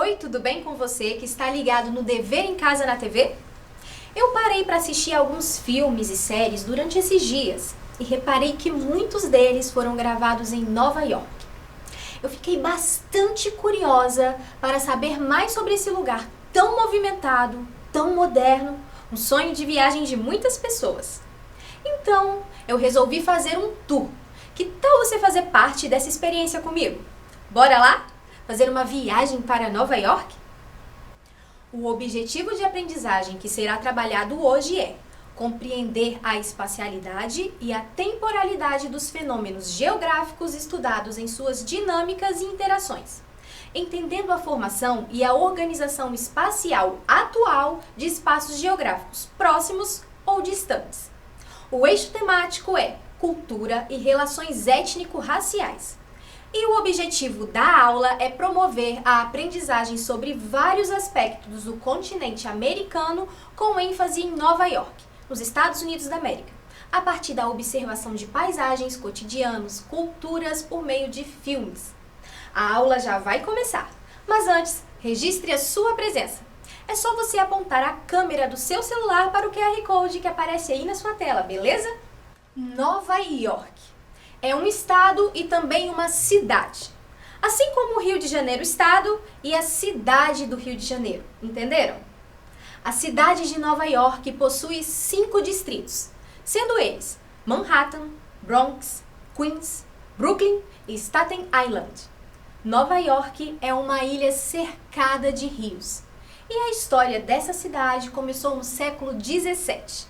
Oi, tudo bem com você que está ligado no Dever em Casa na TV? Eu parei para assistir alguns filmes e séries durante esses dias e reparei que muitos deles foram gravados em Nova York. Eu fiquei bastante curiosa para saber mais sobre esse lugar tão movimentado, tão moderno, um sonho de viagem de muitas pessoas. Então, eu resolvi fazer um tour. Que tal você fazer parte dessa experiência comigo? Bora lá? Fazer uma viagem para Nova York? O objetivo de aprendizagem que será trabalhado hoje é compreender a espacialidade e a temporalidade dos fenômenos geográficos estudados em suas dinâmicas e interações, entendendo a formação e a organização espacial atual de espaços geográficos próximos ou distantes. O eixo temático é cultura e relações étnico-raciais. E o objetivo da aula é promover a aprendizagem sobre vários aspectos do continente americano, com ênfase em Nova York, nos Estados Unidos da América, a partir da observação de paisagens, cotidianos, culturas por meio de filmes. A aula já vai começar, mas antes, registre a sua presença. É só você apontar a câmera do seu celular para o QR Code que aparece aí na sua tela, beleza? Nova York é um estado e também uma cidade. Assim como o Rio de Janeiro estado e a cidade do Rio de Janeiro, entenderam? A cidade de Nova York possui 5 distritos, sendo eles Manhattan, Bronx, Queens, Brooklyn e Staten Island. Nova York é uma ilha cercada de rios. E a história dessa cidade começou no século 17.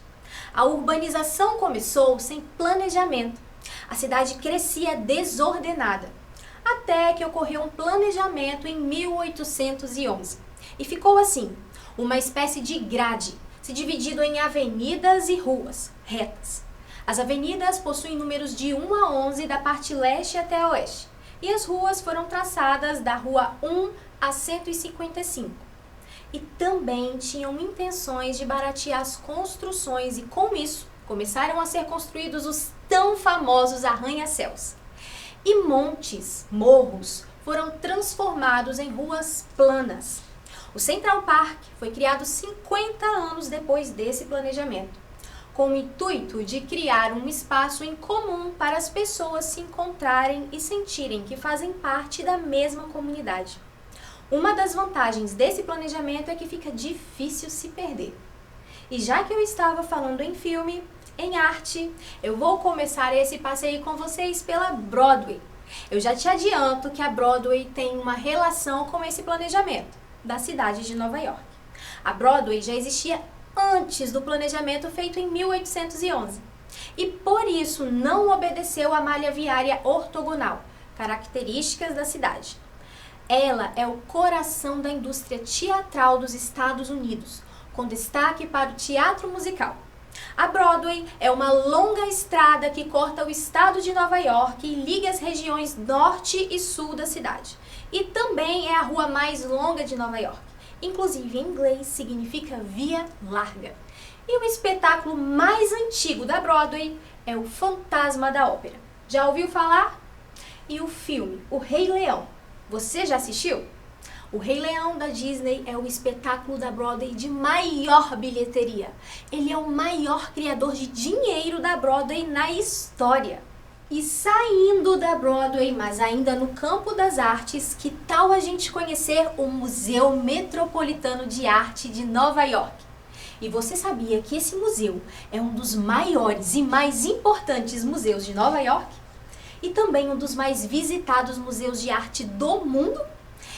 A urbanização começou sem planejamento. A cidade crescia desordenada, até que ocorreu um planejamento em 1811. E ficou assim, uma espécie de grade, se dividindo em avenidas e ruas retas. As avenidas possuem números de 1 a 11 da parte leste até a oeste, e as ruas foram traçadas da rua 1 a 155. E também tinham intenções de baratear as construções e, com isso, começaram a ser construídos os tão famosos arranha-céus. E montes, morros, foram transformados em ruas planas. O Central Park foi criado 50 anos depois desse planejamento, com o intuito de criar um espaço em comum para as pessoas se encontrarem e sentirem que fazem parte da mesma comunidade. Uma das vantagens desse planejamento é que fica difícil se perder. E já que eu estava falando em filme, em arte, eu vou começar esse passeio com vocês pela Broadway. Eu já te adianto que a Broadway tem uma relação com esse planejamento da cidade de Nova York. A Broadway já existia antes do planejamento feito em 1811 e por isso não obedeceu à malha viária ortogonal, características da cidade. Ela é o coração da indústria teatral dos Estados Unidos, com destaque para o teatro musical. A Broadway é uma longa estrada que corta o estado de Nova York e liga as regiões norte e sul da cidade. E também é a rua mais longa de Nova York. Inclusive, em inglês, significa via larga. E o espetáculo mais antigo da Broadway é o Fantasma da Ópera. Já ouviu falar? E o filme O Rei Leão. Você já assistiu? O Rei Leão da Disney é o espetáculo da Broadway de maior bilheteria. Ele é o maior criador de dinheiro da Broadway na história. E saindo da Broadway, mas ainda no campo das artes, que tal a gente conhecer o Museu Metropolitano de Arte de Nova York? E você sabia que esse museu é um dos maiores e mais importantes museus de Nova York? E também um dos mais visitados museus de arte do mundo?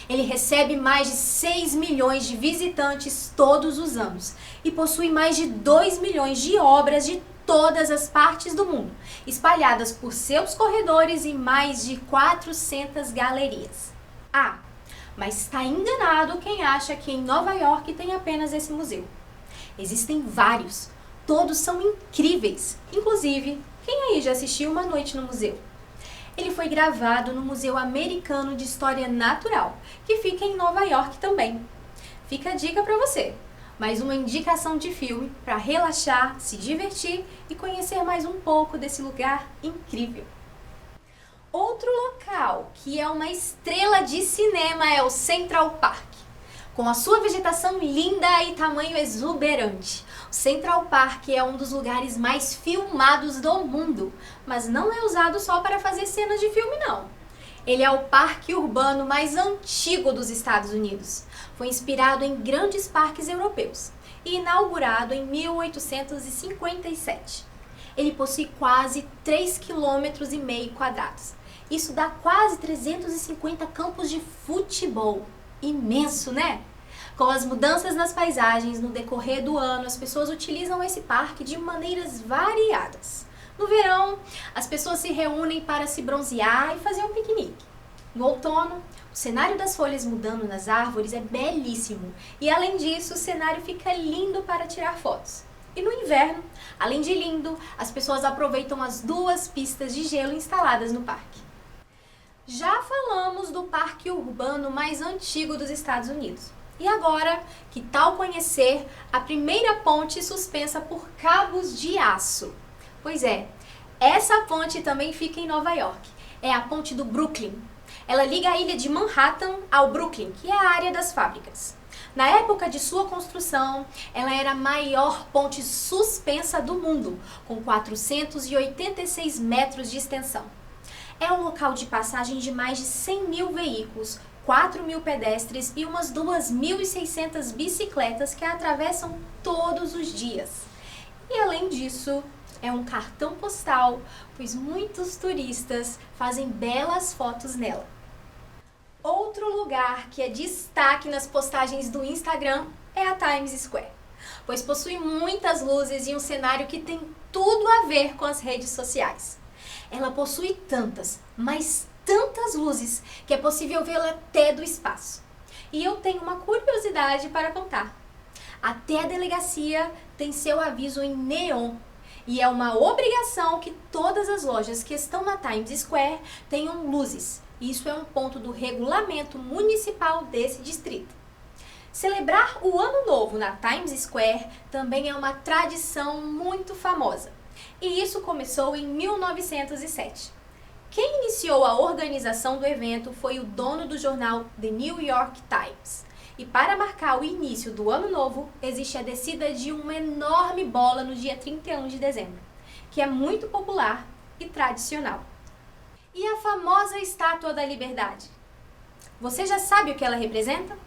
Ele recebe mais de 6 milhões de visitantes todos os anos e possui mais de 2 milhões de obras de todas as partes do mundo, espalhadas por seus corredores e mais de 400 galerias. Ah, mas está enganado quem acha que em Nova York tem apenas esse museu. Existem vários, todos são incríveis. Inclusive, quem aí já assistiu Uma Noite no Museu? Ele foi gravado no Museu Americano de História Natural, que fica em Nova York também. Fica a dica para você, mais uma indicação de filme para relaxar, se divertir e conhecer mais um pouco desse lugar incrível. Outro local que é uma estrela de cinema é o Central Park. Com a sua vegetação linda e tamanho exuberante, o Central Park é um dos lugares mais filmados do mundo, mas não é usado só para fazer cenas de filme, não. Ele é o parque urbano mais antigo dos Estados Unidos. Foi inspirado em grandes parques europeus e inaugurado em 1857. Ele possui quase 3,5 km. Isso dá quase 350 campos de futebol. Imenso, né? Com as mudanças nas paisagens no decorrer do ano, as pessoas utilizam esse parque de maneiras variadas. No verão, as pessoas se reúnem para se bronzear e fazer um piquenique. No outono, o cenário das folhas mudando nas árvores é belíssimo e, além disso, o cenário fica lindo para tirar fotos. E no inverno, além de lindo, as pessoas aproveitam as 2 pistas de gelo instaladas no parque. Já falamos do parque urbano mais antigo dos Estados Unidos. E agora, que tal conhecer a primeira ponte suspensa por cabos de aço? Pois é, essa ponte também fica em Nova York. É a ponte do Brooklyn. Ela liga a ilha de Manhattan ao Brooklyn, que é a área das fábricas. Na época de sua construção, ela era a maior ponte suspensa do mundo, com 486 metros de extensão. É um local de passagem de mais de 100 mil veículos, 4 mil pedestres e umas 2.600 bicicletas que a atravessam todos os dias. E além disso, é um cartão postal, pois muitos turistas fazem belas fotos nela. Outro lugar que é destaque nas postagens do Instagram é a Times Square, pois possui muitas luzes e um cenário que tem tudo a ver com as redes sociais. Ela possui tantas, mas tantas luzes que é possível vê-la até do espaço. E eu tenho uma curiosidade para contar. Até a delegacia tem seu aviso em neon. E é uma obrigação que todas as lojas que estão na Times Square tenham luzes. Isso é um ponto do regulamento municipal desse distrito. Celebrar o Ano Novo na Times Square também é uma tradição muito famosa. E isso começou em 1907. Quem iniciou a organização do evento foi o dono do jornal The New York Times. E para marcar o início do Ano Novo, existe a descida de uma enorme bola no dia 31 de dezembro, que é muito popular e tradicional. E a famosa Estátua da Liberdade? Você já sabe o que ela representa?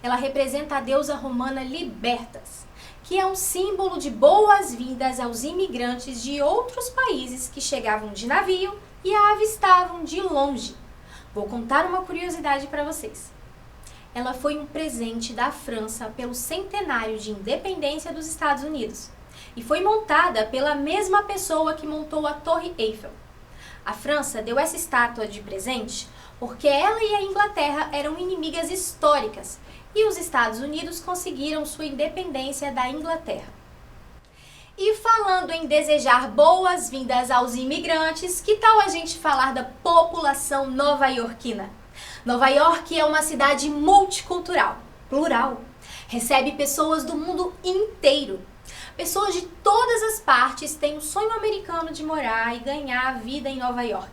Ela representa a deusa romana Libertas, que é um símbolo de boas-vindas aos imigrantes de outros países que chegavam de navio e a avistavam de longe. Vou contar uma curiosidade para vocês. Ela foi um presente da França pelo centenário de independência dos Estados Unidos e foi montada pela mesma pessoa que montou a Torre Eiffel. A França deu essa estátua de presente porque ela e a Inglaterra eram inimigas históricas e os Estados Unidos conseguiram sua independência da Inglaterra. E falando em desejar boas-vindas aos imigrantes, que tal a gente falar da população nova-iorquina? Nova York é uma cidade multicultural, plural. Recebe pessoas do mundo inteiro. Pessoas de todas as partes têm o sonho americano de morar e ganhar a vida em Nova York.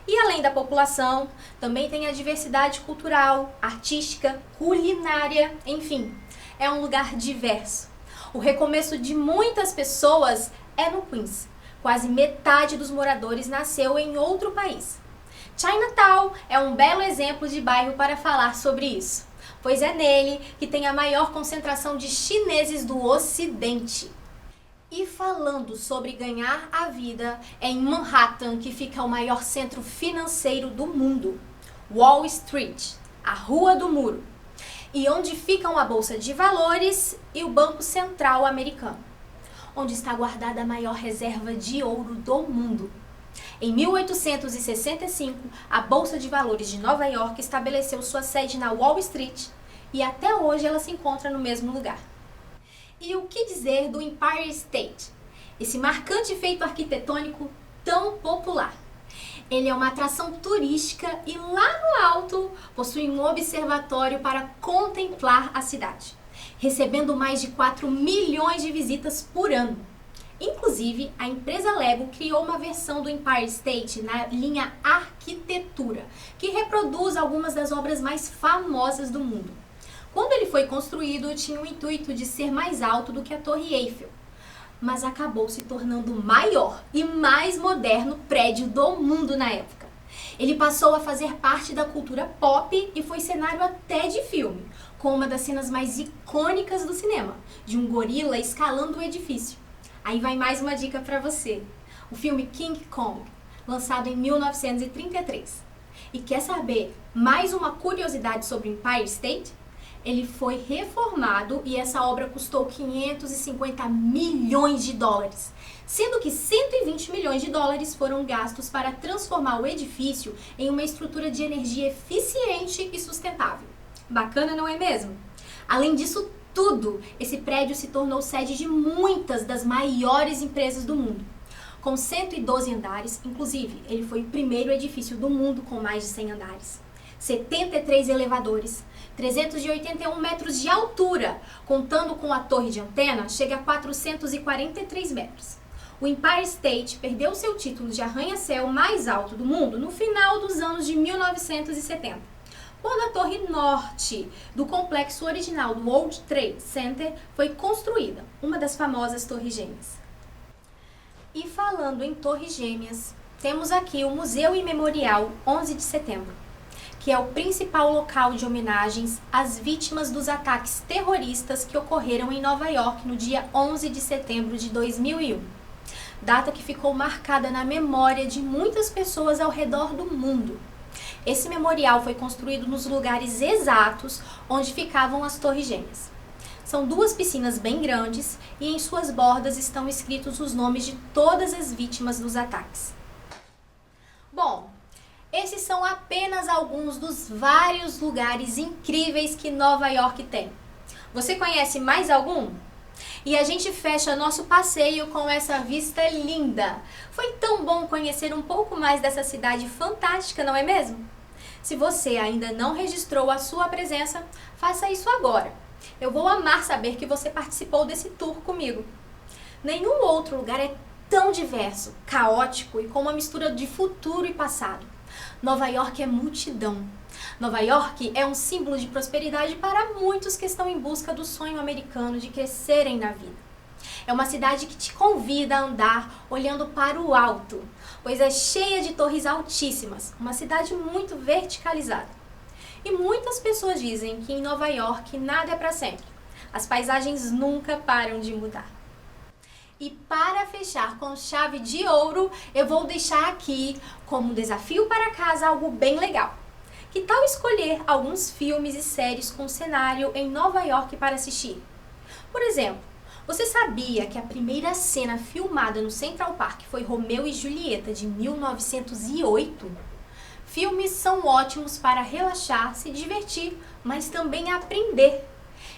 E além da população, também tem a diversidade cultural, artística, culinária, enfim, é um lugar diverso. O recomeço de muitas pessoas é no Queens. Quase metade dos moradores nasceu em outro país. Chinatown é um belo exemplo de bairro para falar sobre isso, pois é nele que tem a maior concentração de chineses do Ocidente. E falando sobre ganhar a vida, é em Manhattan que fica o maior centro financeiro do mundo, Wall Street, a Rua do Muro, e onde ficam a Bolsa de Valores e o Banco Central Americano, onde está guardada a maior reserva de ouro do mundo. Em 1865, a Bolsa de Valores de Nova York estabeleceu sua sede na Wall Street e até hoje ela se encontra no mesmo lugar. E o que dizer do Empire State? Esse marcante feito arquitetônico tão popular. Ele é uma atração turística e lá no alto possui um observatório para contemplar a cidade, recebendo mais de 4 milhões de visitas por ano. Inclusive, a empresa Lego criou uma versão do Empire State na linha Arquitetura, que reproduz algumas das obras mais famosas do mundo. Quando ele foi construído, tinha o intuito de ser mais alto do que a Torre Eiffel, mas acabou se tornando o maior e mais moderno prédio do mundo na época. Ele passou a fazer parte da cultura pop e foi cenário até de filme, com uma das cenas mais icônicas do cinema, de um gorila escalando o edifício. Aí vai mais uma dica para você. O filme King Kong, lançado em 1933. E quer saber mais uma curiosidade sobre o Empire State? Ele foi reformado e essa obra custou 550 milhões de dólares, sendo que 120 milhões de dólares foram gastos para transformar o edifício em uma estrutura de energia eficiente e sustentável. Bacana, não é mesmo? Além disso tudo, esse prédio se tornou sede de muitas das maiores empresas do mundo. Com 112 andares, inclusive, ele foi o primeiro edifício do mundo com mais de 100 andares. 73 elevadores, 381 metros de altura, contando com a torre de antena, chega a 443 metros. O Empire State perdeu seu título de arranha-céu mais alto do mundo no final dos anos de 1970, quando a torre norte do complexo original do World Trade Center foi construída, uma das famosas Torres Gêmeas. E falando em Torres Gêmeas, temos aqui o Museu e Memorial 11 de Setembro, que é o principal local de homenagens às vítimas dos ataques terroristas que ocorreram em Nova York no dia 11 de setembro de 2001. Data que ficou marcada na memória de muitas pessoas ao redor do mundo. Esse memorial foi construído nos lugares exatos onde ficavam as Torres Gêmeas. São duas piscinas bem grandes e em suas bordas estão escritos os nomes de todas as vítimas dos ataques. Bom, esses são apenas alguns dos vários lugares incríveis que Nova York tem. Você conhece mais algum? E a gente fecha nosso passeio com essa vista linda. Foi tão bom conhecer um pouco mais dessa cidade fantástica, não é mesmo? Se você ainda não registrou a sua presença, faça isso agora. Eu vou amar saber que você participou desse tour comigo. Nenhum outro lugar é tão diverso, caótico e com uma mistura de futuro e passado. Nova York é multidão. Nova York é um símbolo de prosperidade para muitos que estão em busca do sonho americano de crescerem na vida. É uma cidade que te convida a andar olhando para o alto, pois é cheia de torres altíssimas, uma cidade muito verticalizada. E muitas pessoas dizem que em Nova York nada é para sempre. As paisagens nunca param de mudar. E para fechar com chave de ouro, eu vou deixar aqui como desafio para casa algo bem legal. Que tal escolher alguns filmes e séries com cenário em Nova York para assistir? Por exemplo, você sabia que a primeira cena filmada no Central Park foi Romeu e Julieta, de 1908? Filmes são ótimos para relaxar, se divertir, mas também aprender.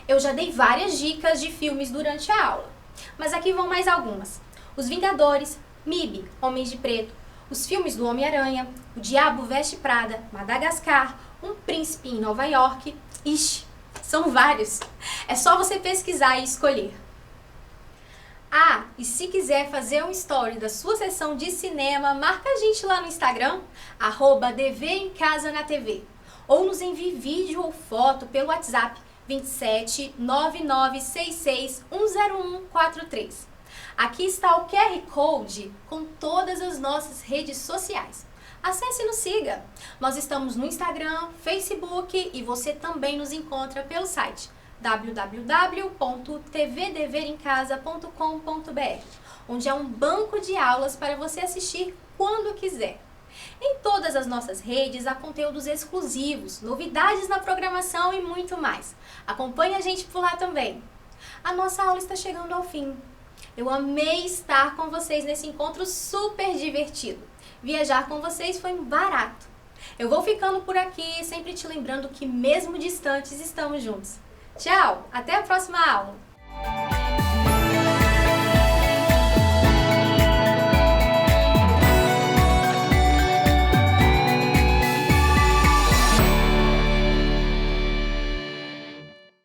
Eu já dei várias dicas de filmes durante a aula. Mas aqui vão mais algumas. Os Vingadores, MIB, Homens de Preto, os filmes do Homem-Aranha, O Diabo Veste Prada, Madagascar, Um Príncipe em Nova York. Ixi, são vários. É só você pesquisar e escolher. Ah, e se quiser fazer um story da sua sessão de cinema, marca a gente lá no Instagram, @DVEmCasaNaTV. Ou nos envie vídeo ou foto pelo WhatsApp 27 9966 10143. Aqui está o QR Code com todas as nossas redes sociais. Acesse e nos siga. Nós estamos no Instagram, Facebook e você também nos encontra pelo site www.tvdeverencasa.com.br, onde há um banco de aulas para você assistir quando quiser. Em todas as nossas redes há conteúdos exclusivos, novidades na programação e muito mais. Acompanhe a gente por lá também. A nossa aula está chegando ao fim. Eu amei estar com vocês nesse encontro super divertido. Viajar com vocês foi barato. Eu vou ficando por aqui, sempre te lembrando que mesmo distantes estamos juntos. Tchau, até a próxima aula!